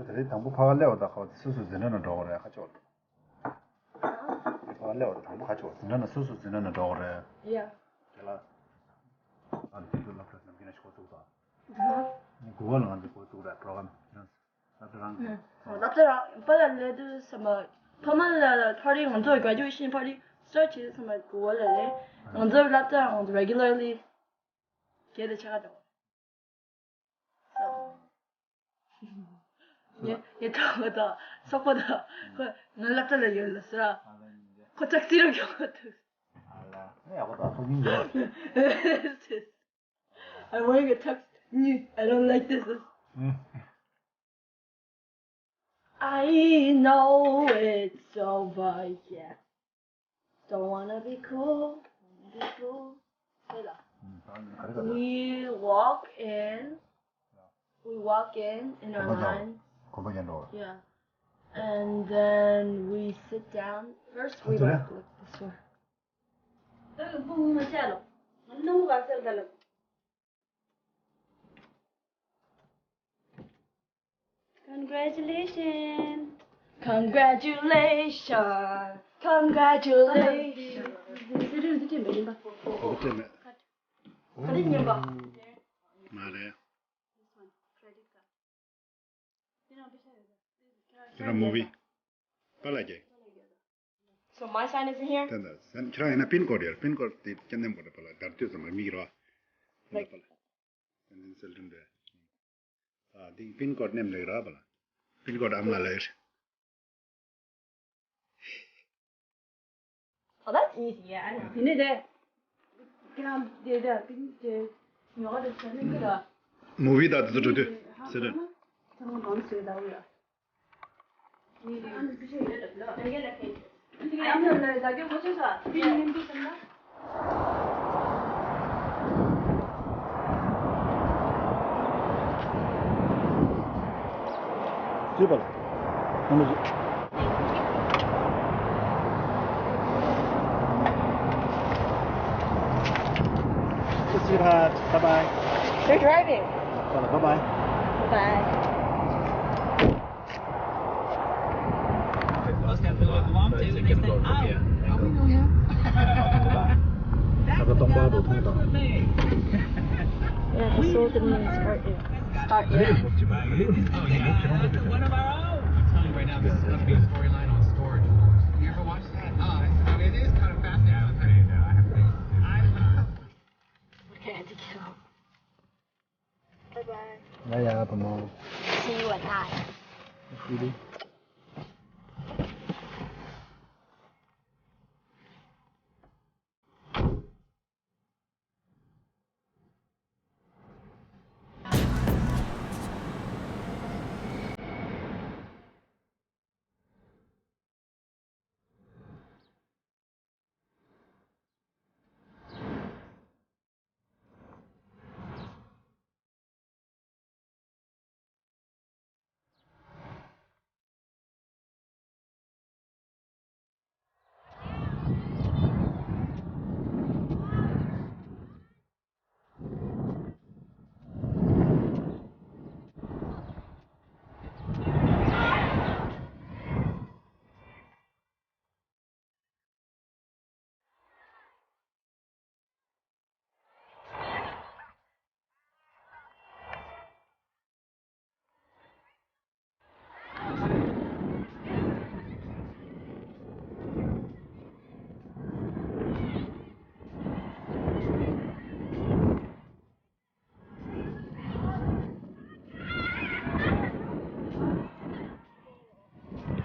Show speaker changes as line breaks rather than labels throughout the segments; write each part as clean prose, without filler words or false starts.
这当不跑了的好，叔叔真的找的还叫。跑了的当不还叫，真的叔叔真的找的。
Yeah.
对了，啊，这个老师能给你说走吧？你过了就过走了，不然那这样。
那这样，本来那都什么，他们的 party 我做 graduation party start 什么过了嘞，我做那这样我 regularly get a check out. 也差不多，そこだ。我那这里有了是吧？我这里有个。
Allah, ne yapalım? Bugün gör.
I'm wearing a tux. I don't like this. I know it's over, yeah. Don't wanna be cool. We walk in our line. Yeah. And then we sit down. First we look this way. Congratulations. Congratulations. Congratulations.
movie.
So my sign is in here?
Try na pin code here. Pin code the kendem code pala. Dartu sama migro.
Like.
And then selden de. The pin code name le ra pala. Pin code amla le.
Oh, that's easy. Yeah, I know. You need it.
Movie that to do. Selden. Super. Sweetheart, bye-bye.
You're driving.
Bye-bye.
Bye. Yeah, the soul didn't even start yet.
One of our own. I'm telling you right now, this is going to be a storyline on Storage Wars. You ever watch that? It is kind of fascinating. I'll tell you that. I have to.
Okay, I had to get off. Bye-bye.
Yeah, bye.
See you at 9.
Really?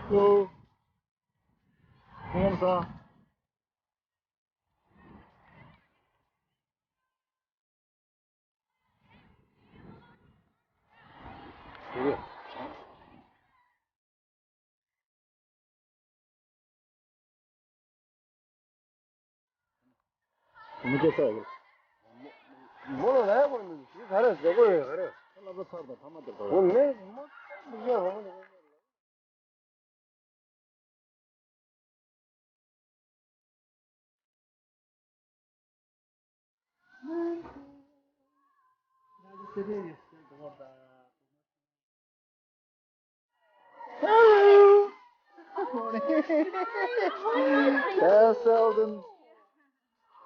Hello. Hands off. मुझे क्या है mono ना mono सारे जगह है अरे लगा सार था हम तो वो मैं मुझे हम Hello. Morning. Selden.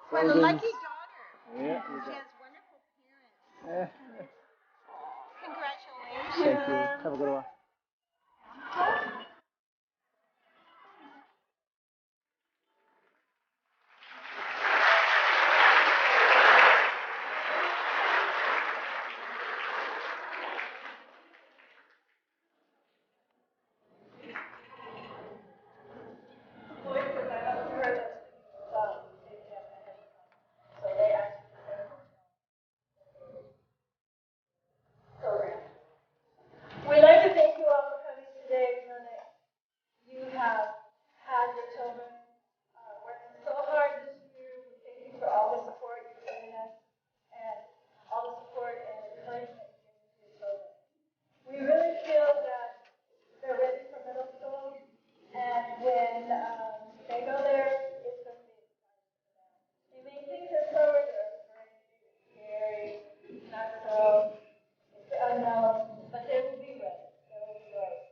What a lucky daughter.
Yeah.
She has wonderful parents.
Yeah.
Congratulations.
Thank you. Have a good one.
We'd like to thank you all for coming today. We know that you have had your children working so hard this year. We thank you for all the support you've given us and all the support and encouragement you've given to your children. We really feel that they're ready for middle school, and when they go there, it's going to be exciting for them. They may think that summer is scary, not so, it's unknown, but they will be ready. They will be ready.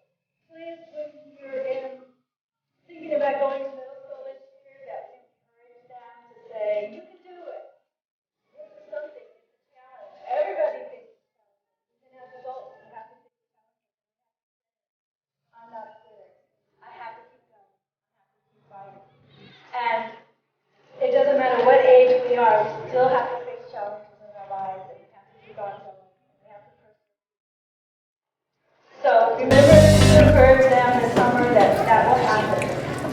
Please, when you're thinking about going to middle school this year, that we encourage them to say, you can do it. This is something, it's a challenge. Everybody thinks it's a challenge. Even as adults, you have to think it's a challenge. I'm not quitting. I have to keep going. I have to keep fighting. And it doesn't matter what age we are, we still have to face challenges in our lives, and we have to keep on going. And we have to persevere. So remember to encourage them this summer that will happen.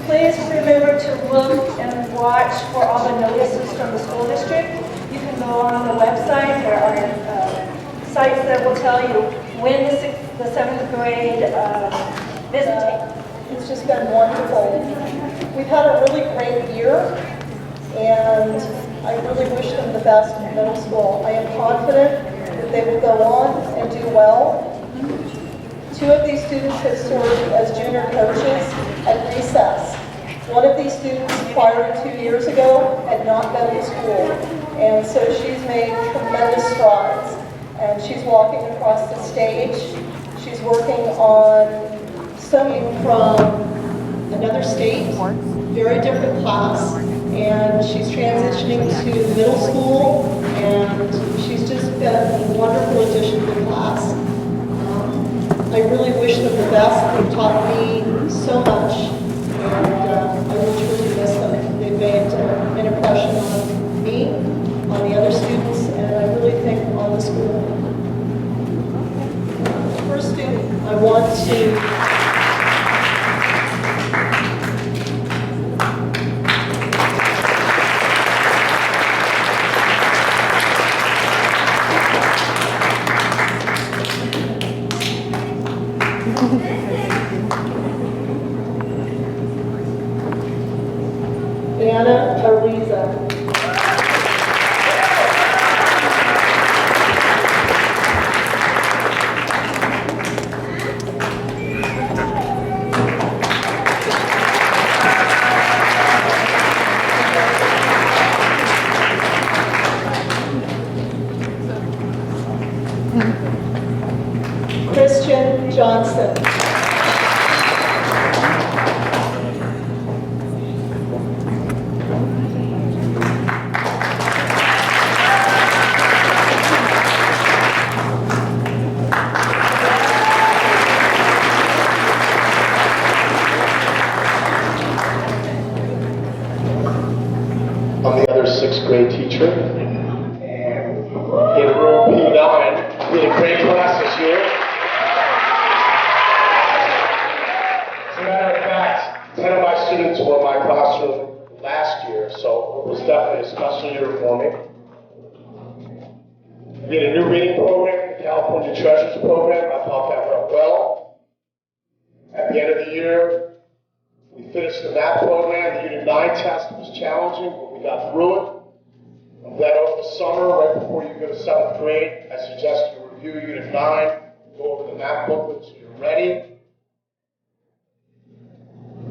Please remember to look and watch for all the notices from the school district. You can go on the website. There are sites that will tell you when the 7th grade visiting.
It's just been wonderful. We've had a really great year, and I really wish them the best in middle school. I am confident that they will go on and do well. 2 of these students have served as junior coaches at recess. One of these students, prior to 2 years ago, had not been to school, and so she's made tremendous strides. And she's walking across the stage. She's working on sewing from another state, very different class, and she's transitioning to middle school, and she's just been a wonderful addition to the class. I really wish them the best. They've taught me so much, and I will truly miss them. They've made an impression on me, on the other students, and I really think on the school. First student, I want to Anna Ariza. Christian Johnson.
I'm the other 6th grade teacher, and in room P9, we had a great class this year. As a matter of fact, 10 of my students were in my classroom last year, so it was definitely a special year for me. We had a new reading program, the California Treasures program. I thought that went well. At the end of the year, we finished the math program. The Unit 9 test was challenging, but we got through it. I'm glad over the summer, right before you go to 7th grade, I suggest you review Unit 9, go over the math booklet so you're ready.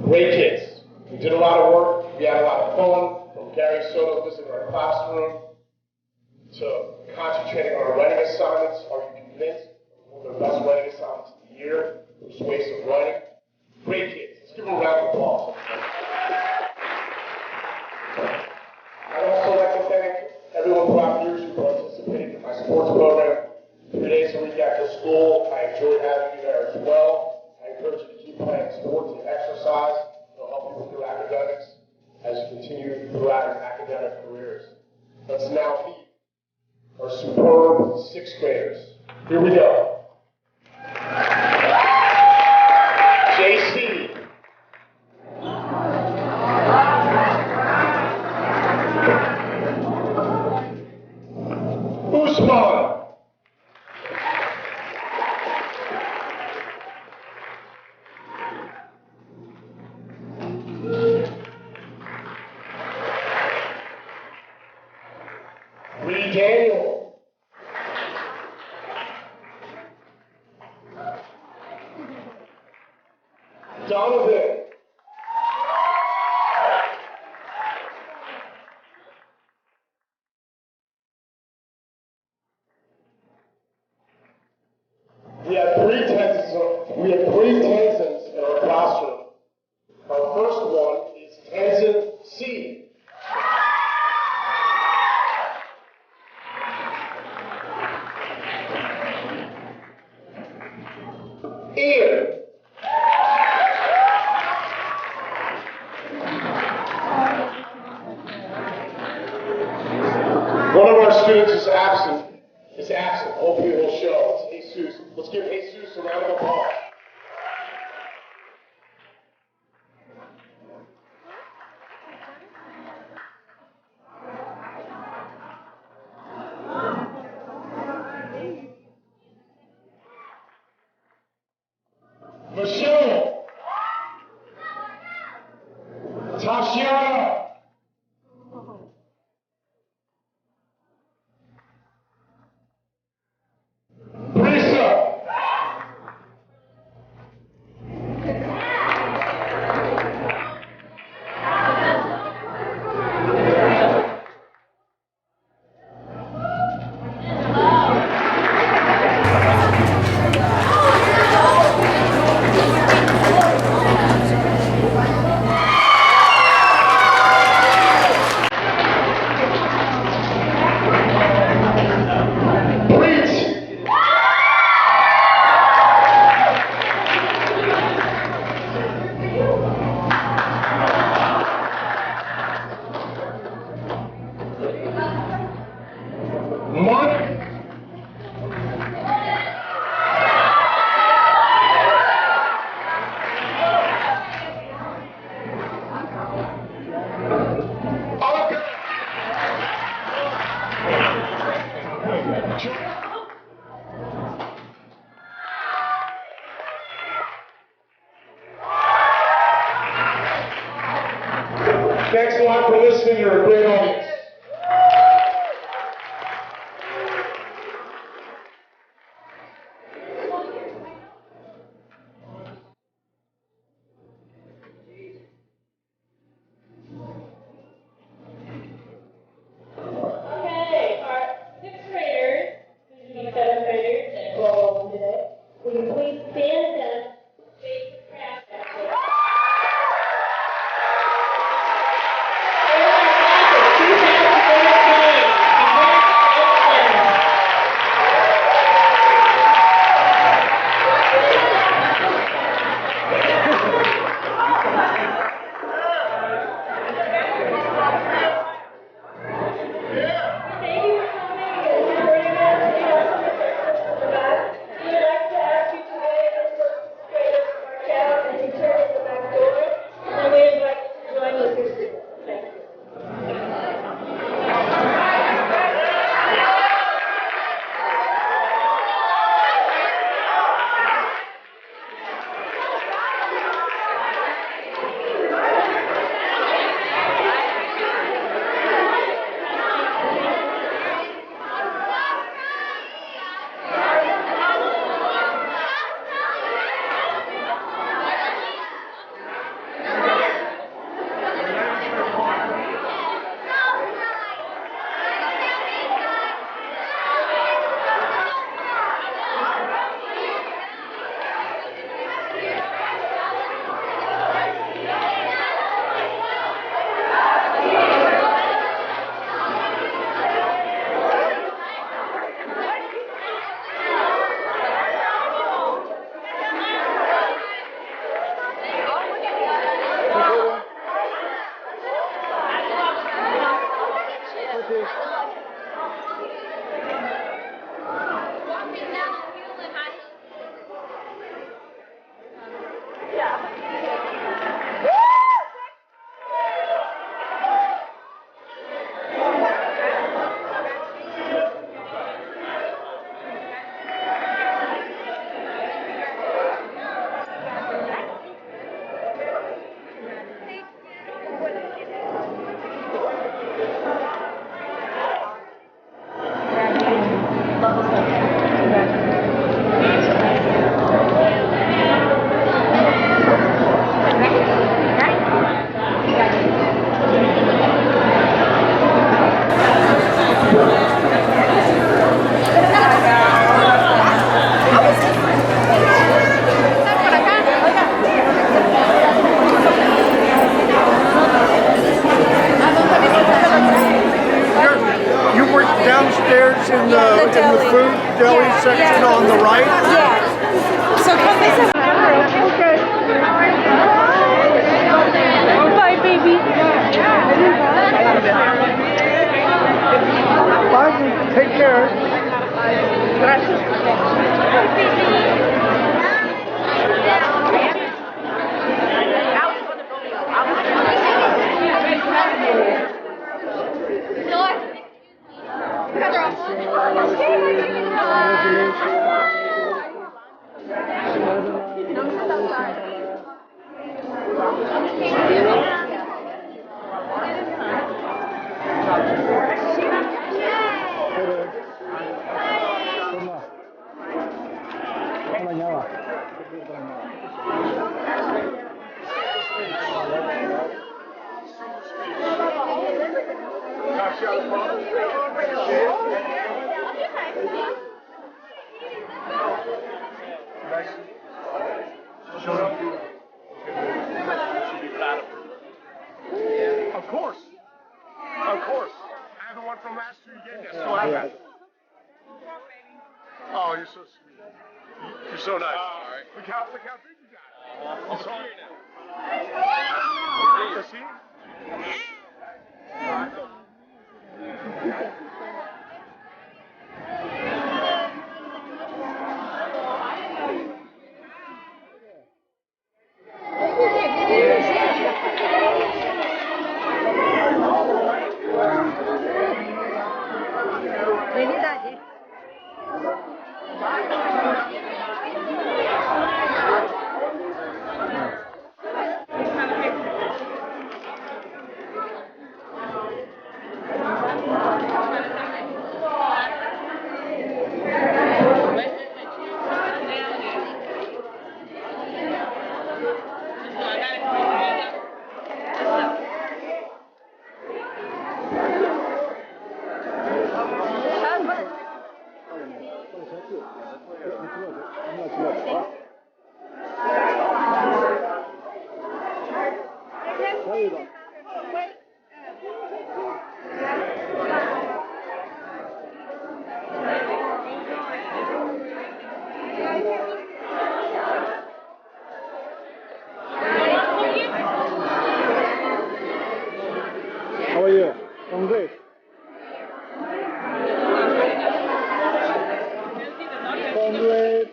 Great kids. We did a lot of work. We had a lot of fun. From Gary Soto visiting our classroom to concentrating on our writing assignments. Are you convinced? One of the best writing assignments of the year. Persuasive writing. Great kids. Let's give them a round of applause. I'd also like to thank everyone throughout the years who participated in my sports program. 3 days a week after school. I enjoyed having you there as well. I encourage you to keep playing sports and exercise. It'll help you through academics as you continue throughout your academic careers. Let's now meet our superb sixth graders. Here we go. JC. Usman. Lee Daniel. Donovan. We have three Tanzans in our classroom. Our first one is Tanzan C. Ian. One of our students is absent. Hopefully it will show. It's Jesus. Let's give Jesus a round of applause. Michelle. Tashiana. Brisa. Mark. Thanks a lot for listening. You're a great audience.
Okay, our sixth graders, soon to be seventh graders, and roll home today. Will you please stand and face the crowd? There's our class of
the food deli section on the right.
Yeah. So come this is okay. Bye, baby.
Bye, take care. Of course. Of course. I have the one from last year again. Yes, so I have it. Oh, you're so sweet. You're so nice. All right. Look how big you got. I'm sorry now. See? How are you? I'm great. I'm great.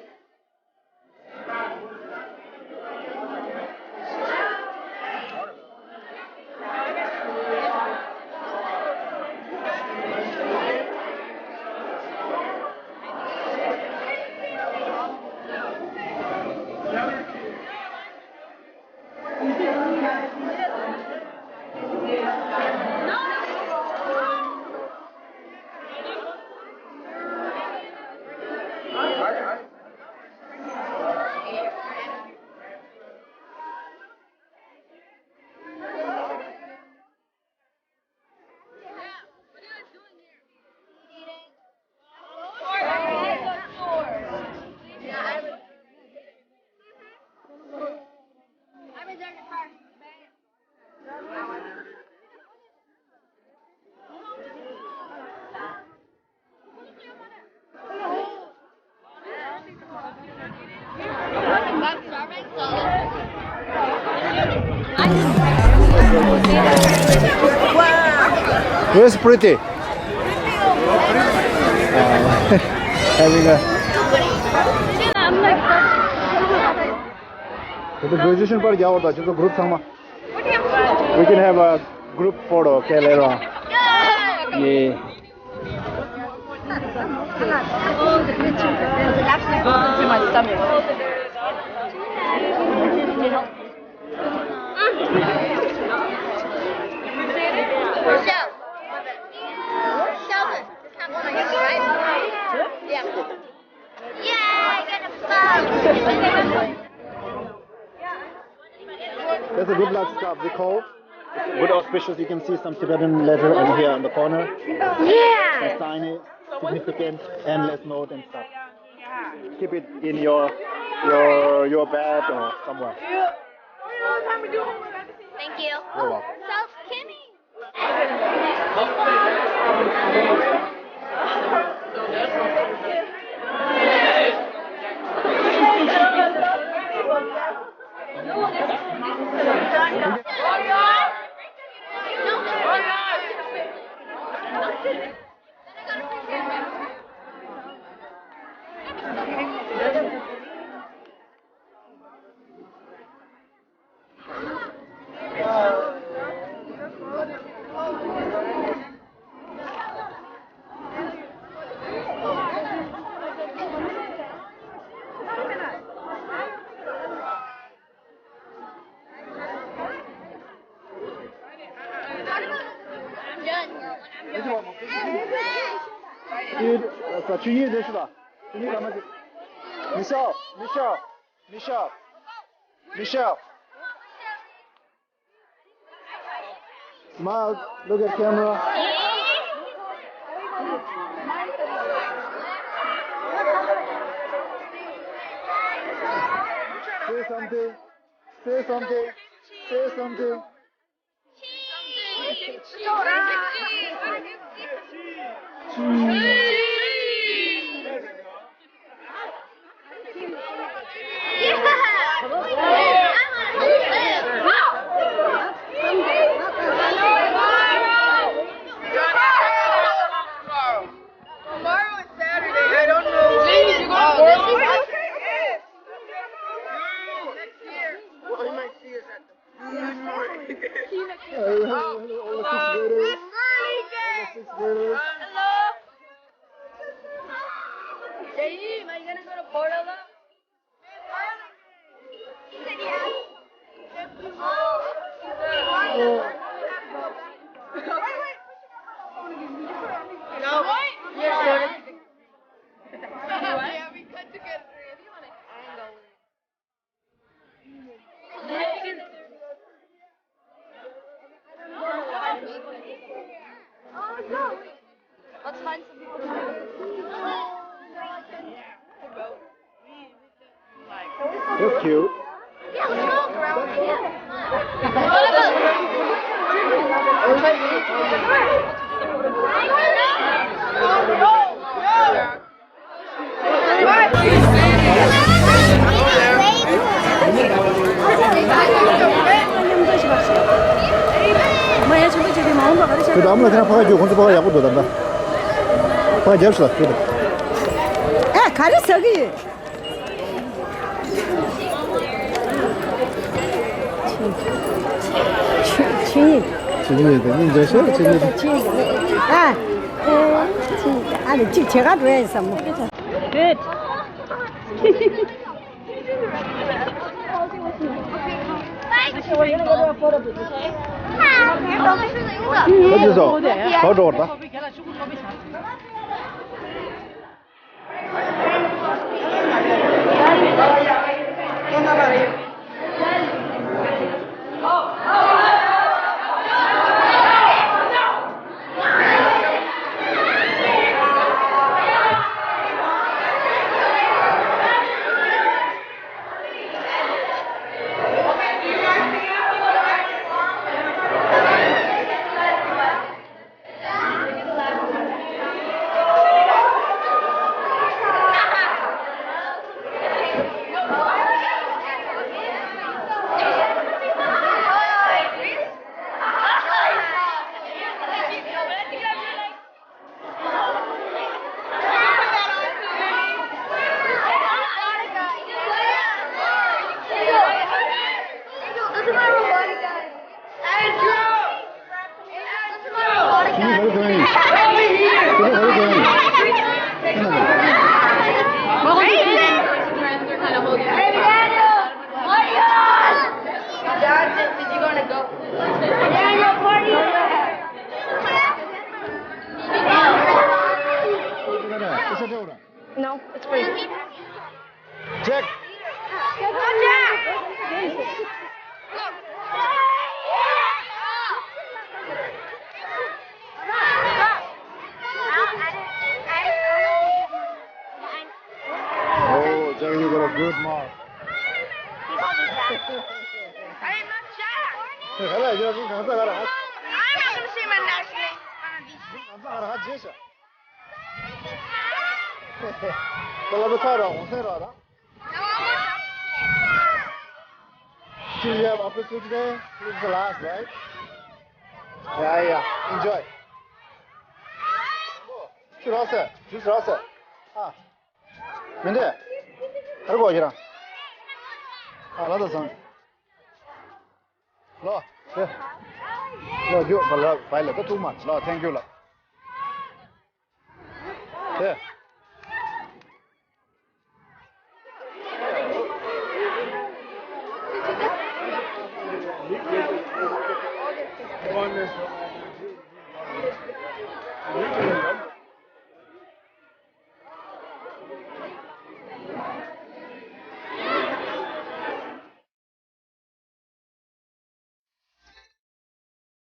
Where's pretty? Having a the graduation party क्या होता है? जो group संग we can have a group photo okay later on. Yeah.
To my stomach.
Sheldon, just have one on you, right? Yeah. Yeah, I get a phone.
That's a good luck stuff. We call good auspicious. You can see some Tibetan letter in here in the corner.
Yeah.
Some tiny, significant, endless note and stuff. Keep it in your bed or somewhere.
Thank you.
You're welcome.
South Kimmy.
去你的是吧？去你他们的。Michelle. Smile, look at camera. Say something.
Let's find some people to
That's cute.
Yeah, let's walk around.
그래도 아무나 그냥 봐가지고 혼자 봐가 야구도 된다. 봐가 잡시다. 그래도.
가렸어, 여기.
진이다. 이제 쉬어. 진이다.
아니, 집 제가 좋아해서 뭐. 끝.
어디서? 더 좋았다.
No, it's free.
Check. Oh, Jack, you got a good mark.
I'm not shy.
가라, 이제 좀 가자 가라.
I'm not going to say my last name.
가자 가라, 같이 해서. 너도 타라, 오세로 하라. Did you have opportunity today? This is the last, right? Yeah. Enjoy. Juice Rasa. Ah. Mende. Hargo ajira. Ah, lada sang. Lo. Lo, jo, bala, file to too much. Lo, thank you la. Yeah. One